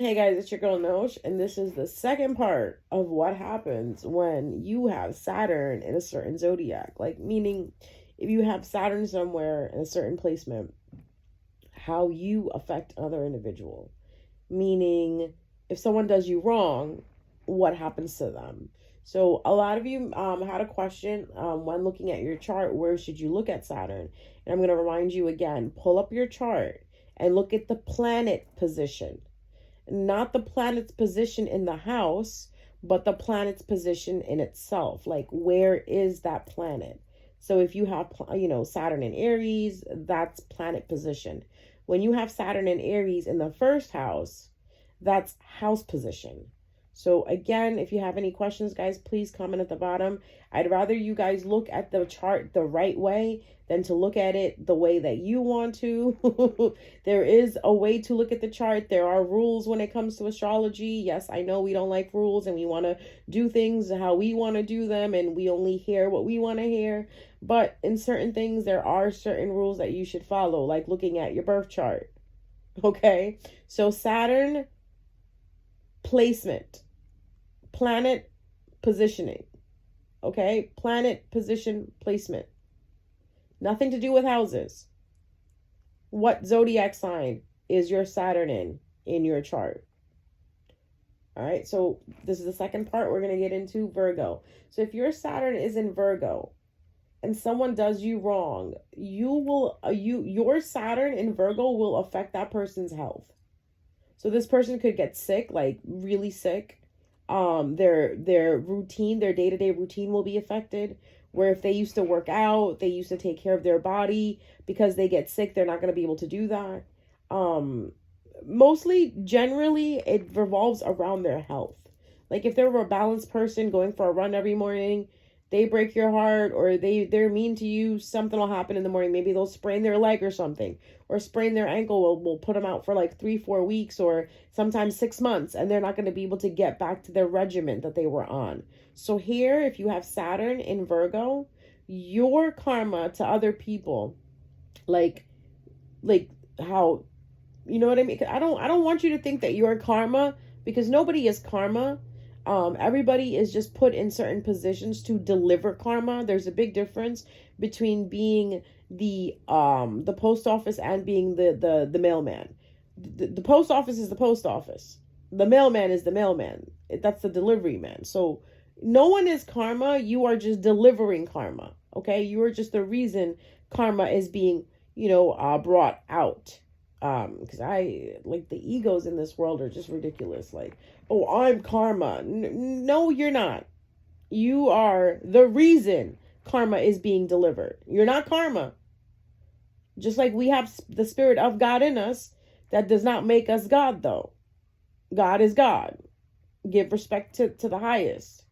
Hey guys, it's your girl Nosh, and this is the second part of what happens when you have Saturn in a certain zodiac. Like, meaning, if you have Saturn somewhere in a certain placement, how you affect another individual. Meaning, if someone does you wrong, what happens to them? So, a lot of you had a question when looking at your chart, where should you look at Saturn? And I'm going to remind you again, pull up your chart and look at the planet position, not the planet's position in the house, but the planet's position in itself. Like, where is that planet? So if you have, Saturn in Aries, that's planet position. When you have Saturn in Aries in the first house, that's house position. So again, if you have any questions, guys, please comment at the bottom. I'd rather you guys look at the chart the right way than to look at it the way that you want to. There is a way to look at the chart. There are rules when it comes to astrology. Yes, I know we don't like rules and we want to do things how we want to do them and we only hear what we want to hear. But in certain things, there are certain rules that you should follow, like looking at your birth chart. Okay? So Saturn placement, planet positioning. Okay? Planet position placement. Nothing to do with houses. What zodiac sign is your Saturn in your chart? All right, so this is the second part. We're going to get into Virgo. So if your Saturn is in Virgo and someone does you wrong, your Saturn in Virgo will affect that person's health. So this person could get sick, like really sick. Their routine, their day-to-day routine will be affected. Where if they used to work out, they used to take care of their body, because they get sick, they're not going to be able to do that. Mostly, generally, it revolves around their health. Like if they're a balanced person going for a run every morning, they break your heart, or they're mean to you, something will happen in the morning. Maybe they'll sprain their leg or something, or sprain their ankle. Will put them out for like 3-4 weeks, or sometimes 6 months, and they're not going to be able to get back to their regimen that they were on. So here, if you have Saturn in Virgo, your karma to other people, like how, you know what I mean? I don't want you to think that your karma, because nobody is karma. Everybody is just put in certain positions to deliver karma. There's a big difference between being the post office and being the mailman. The post office is the post office. The mailman is the mailman. That's the delivery man. So no one is karma. You are just delivering karma. Okay, you are just the reason karma is being brought out. Because I like the egos in this world are just ridiculous. Like, oh, I'm karma. No, you're not. You are the reason karma is being delivered. You're not karma. Just like we have the spirit of God in us, that does not make us God, though. God is God. Give respect to the highest.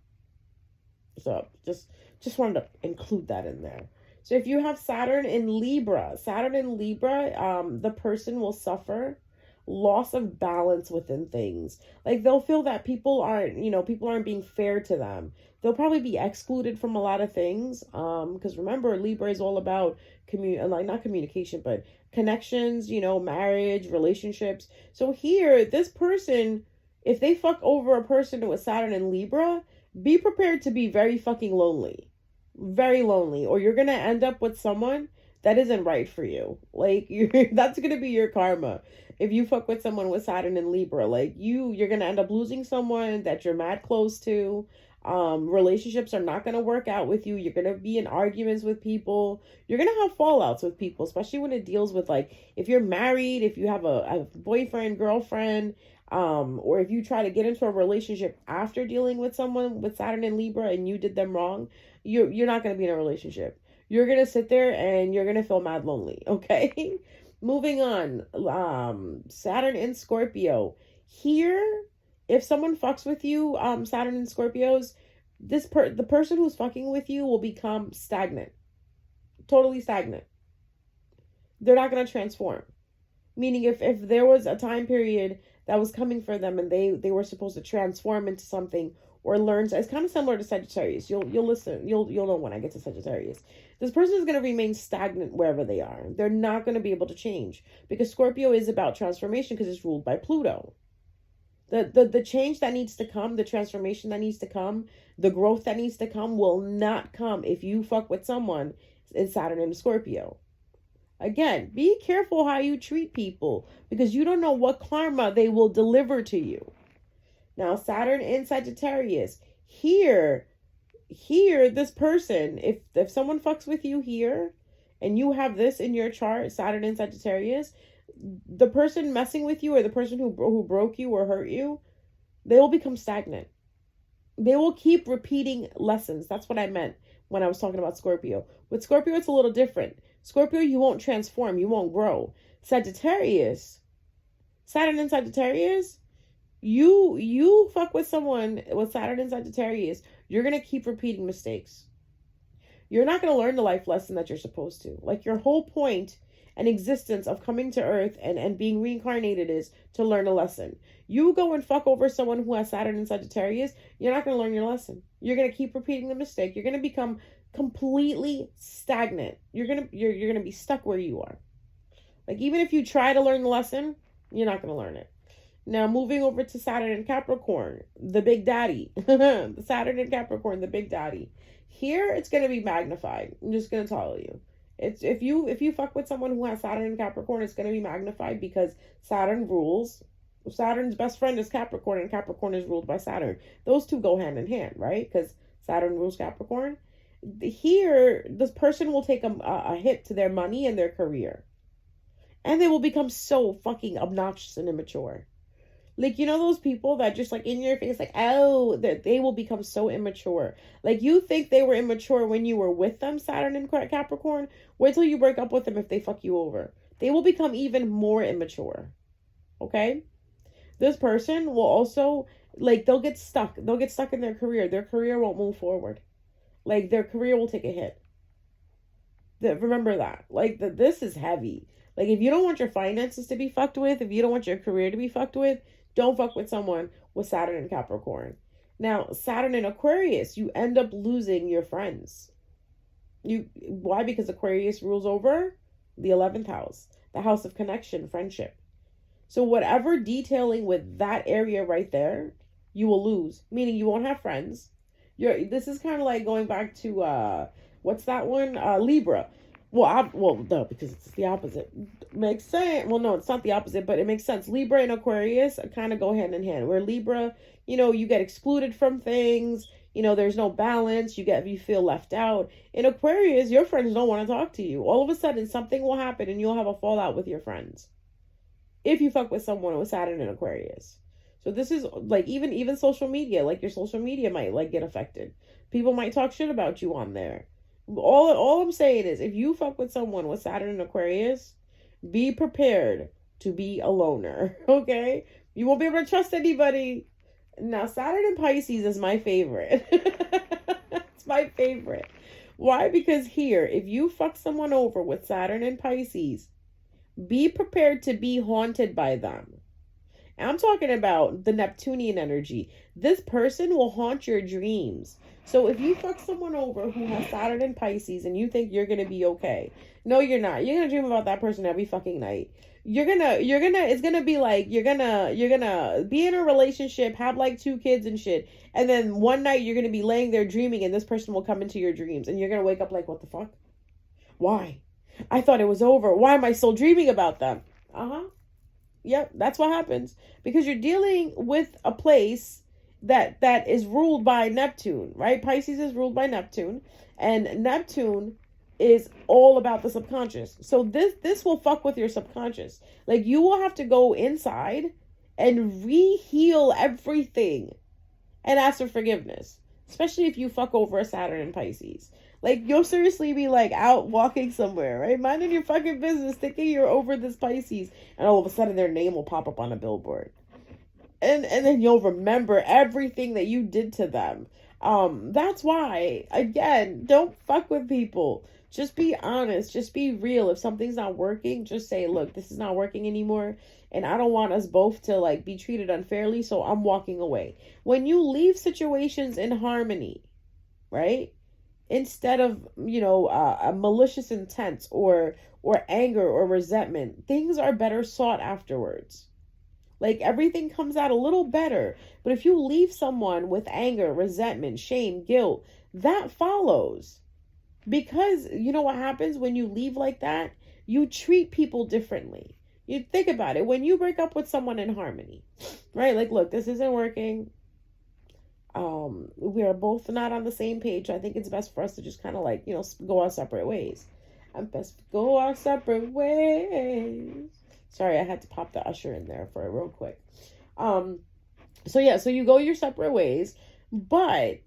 So just wanted to include that in there. So if you have Saturn in Libra, the person will suffer loss of balance within things. Like they'll feel that people aren't being fair to them. They'll probably be excluded from a lot of things. Because remember, Libra is all about not communication, but connections, marriage, relationships. So here, this person, if they fuck over a person with Saturn in Libra, be prepared to be very fucking lonely. Very lonely. Or you're gonna end up with someone that isn't right for you. Like that's gonna be your karma. If you fuck with someone with Saturn in Libra, like you're gonna end up losing someone that you're mad close to. Relationships are not gonna work out with you. You're gonna be in arguments with people. You're gonna have fallouts with people, especially when it deals with, like, if you're married, if you have a boyfriend, girlfriend, or if you try to get into a relationship after dealing with someone with Saturn in Libra and you did them wrong, you're not going to be in a relationship. You're going to sit there and you're going to feel mad lonely. Okay. Moving on. Saturn in Scorpio. Here, if someone fucks with you, Saturn in Scorpios, the person who's fucking with you will become stagnant. Totally stagnant. They're not going to transform. Meaning if there was a time period that was coming for them and they were supposed to transform into something or learn, it's kind of similar to Sagittarius. You'll know when I get to Sagittarius. This person is going to remain stagnant wherever they are. They're not going to be able to change, because Scorpio is about transformation, because it's ruled by Pluto. The change that needs to come, the transformation that needs to come, the growth that needs to come will not come if you fuck with someone in Saturn and Scorpio. Again, be careful how you treat people because you don't know what karma they will deliver to you. Now, Saturn in Sagittarius, here, this person, if someone fucks with you here and you have this in your chart, Saturn in Sagittarius, the person messing with you or the person who broke you or hurt you, they will become stagnant. They will keep repeating lessons. That's what I meant when I was talking about Scorpio. With Scorpio, it's a little different. Scorpio, you won't transform, you won't grow. Sagittarius, Saturn in Sagittarius, you fuck with someone with Saturn in Sagittarius, you're gonna keep repeating mistakes. You're not gonna learn the life lesson that you're supposed to. Like your whole point and existence of coming to Earth and being reincarnated is to learn a lesson. You go and fuck over someone who has Saturn in Sagittarius, you're not gonna learn your lesson. You're gonna keep repeating the mistake. You're gonna become completely stagnant. You're gonna be stuck where you are. Like even if you try to learn the lesson, you're not gonna learn it. Now, moving over to Saturn and Capricorn, the big daddy. The Saturn and Capricorn, the big daddy. Here, it's going to be magnified. I'm just going to tell you. It's if you fuck with someone who has Saturn and Capricorn, it's going to be magnified because Saturn rules. Saturn's best friend is Capricorn, and Capricorn is ruled by Saturn. Those two go hand in hand, right? Because Saturn rules Capricorn. Here, this person will take a hit to their money and their career. And they will become so fucking obnoxious and immature. Like, you know those people that just like in your face, like, oh, that they will become so immature. Like you think they were immature when you were with them, Saturn and Capricorn. Wait till you break up with them if they fuck you over. They will become even more immature. Okay? This person will also, like, they'll get stuck. They'll get stuck in their career. Their career won't move forward. Like, their career will take a hit. Remember that. Like, this is heavy. Like, if you don't want your finances to be fucked with, if you don't want your career to be fucked with, don't fuck with someone with Saturn and Capricorn. Now, Saturn in Aquarius, you end up losing your friends. Why? Because Aquarius rules over the 11th house, the house of connection, friendship. So whatever detailing with that area right there, you will lose. Meaning you won't have friends. This is kind of like going back to what's that one? Libra. No, because it's the opposite. Makes sense. Well, no, it's not the opposite, but it makes sense. Libra and Aquarius kind of go hand in hand. Where Libra, you get excluded from things. There's no balance. You feel left out. In Aquarius, your friends don't want to talk to you. All of a sudden, something will happen and you'll have a fallout with your friends. If you fuck with someone with Saturn and Aquarius. So this is like even social media. Like your social media might like get affected. People might talk shit about you on there. All I'm saying is if you fuck with someone with Saturn and Aquarius, be prepared to be a loner, okay? You won't be able to trust anybody. Now, Saturn and Pisces is my favorite. It's my favorite. Why? Because here, if you fuck someone over with Saturn and Pisces, be prepared to be haunted by them. And I'm talking about the Neptunian energy. This person will haunt your dreams. So if you fuck someone over who has Saturn and Pisces and you think you're going to be okay. No, you're not. You're going to dream about that person every fucking night. It's going to be like, you're going to be in a relationship, have like 2 kids and shit. And then one night you're going to be laying there dreaming and this person will come into your dreams and you're going to wake up like, what the fuck? Why? I thought it was over. Why am I still dreaming about them? Yep, that's what happens. Because you're dealing with a place that is ruled by Neptune, right? Pisces is ruled by Neptune, and Neptune is all about the subconscious. So this will fuck with your subconscious. Like you will have to go inside and re-heal everything and ask for forgiveness, especially if you fuck over a Saturn in Pisces. Like you'll seriously be like out walking somewhere, right? Minding your fucking business, thinking you're over this Pisces, and all of a sudden their name will pop up on a billboard. And then you'll remember everything that you did to them. That's why, again, don't fuck with people. Just be honest. Just be real. If something's not working, just say, look, this is not working anymore. And I don't want us both to like be treated unfairly. So I'm walking away. When you leave situations in harmony, right? Instead of, a malicious intent or anger or resentment, things are better sought afterwards. Like everything comes out a little better. But if you leave someone with anger, resentment, shame, guilt, that follows. Because you know what happens when you leave like that? You treat people differently. You think about it. When you break up with someone in harmony, right? Like, look, this isn't working. We are both not on the same page. I think it's best for us to just kind of like, go our separate ways. And best go our separate ways. Sorry, I had to pop the usher in there for it real quick. So yeah, so you go your separate ways, but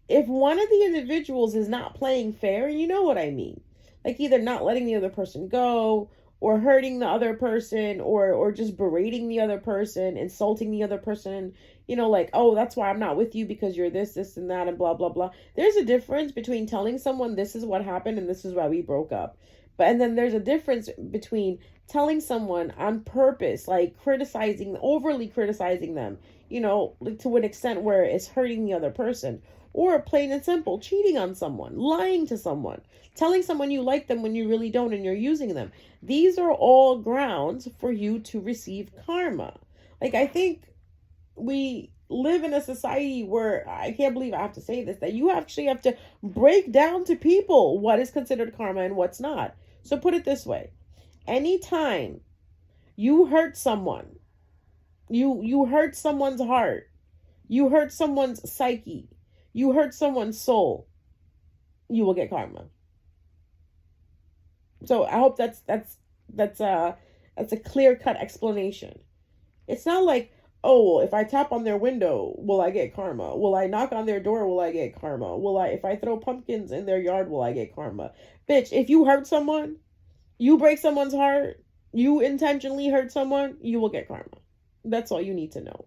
if one of the individuals is not playing fair, you know what I mean, like either not letting the other person go, or hurting the other person, or just berating the other person, insulting the other person, like, oh, that's why I'm not with you because you're this and that and blah blah blah. There's a difference between telling someone this is what happened and this is why we broke up. And then there's a difference between telling someone on purpose, like overly criticizing them, like to an extent where it's hurting the other person, or plain and simple, cheating on someone, lying to someone, telling someone you like them when you really don't and you're using them. These are all grounds for you to receive karma. Like, I think we live in a society where, I can't believe I have to say this, that you actually have to break down to people what is considered karma and what's not. So put it this way. Anytime you hurt someone, you hurt someone's heart, you hurt someone's psyche, you hurt someone's soul, you will get karma. So I hope that's a clear-cut explanation. It's not like, oh, if I tap on their window, will I get karma? Will I knock on their door, will I get karma? If I throw pumpkins in their yard, will I get karma? Bitch, if you hurt someone, you break someone's heart, you intentionally hurt someone, you will get karma. That's all you need to know.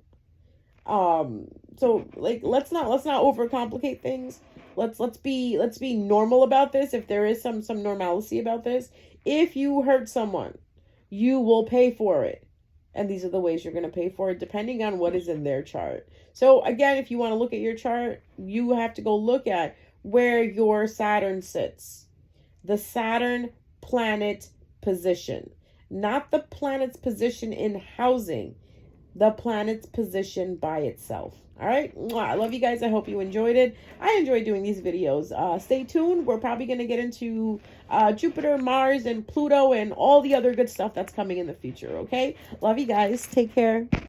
So like, let's not overcomplicate things. Let's be normal about this. If there is some normalcy about this, if you hurt someone, you will pay for it. And these are the ways you're going to pay for it, depending on what is in their chart. So again, if you want to look at your chart, you have to go look at where your Saturn sits. The Saturn planet position, not the planet's position in housing, the planet's position by itself. All right. I love you guys. I hope you enjoyed it. I enjoy doing these videos. Stay tuned. We're probably going to get into Jupiter, Mars, and Pluto and all the other good stuff that's coming in the future. Okay. Love you guys. Take care.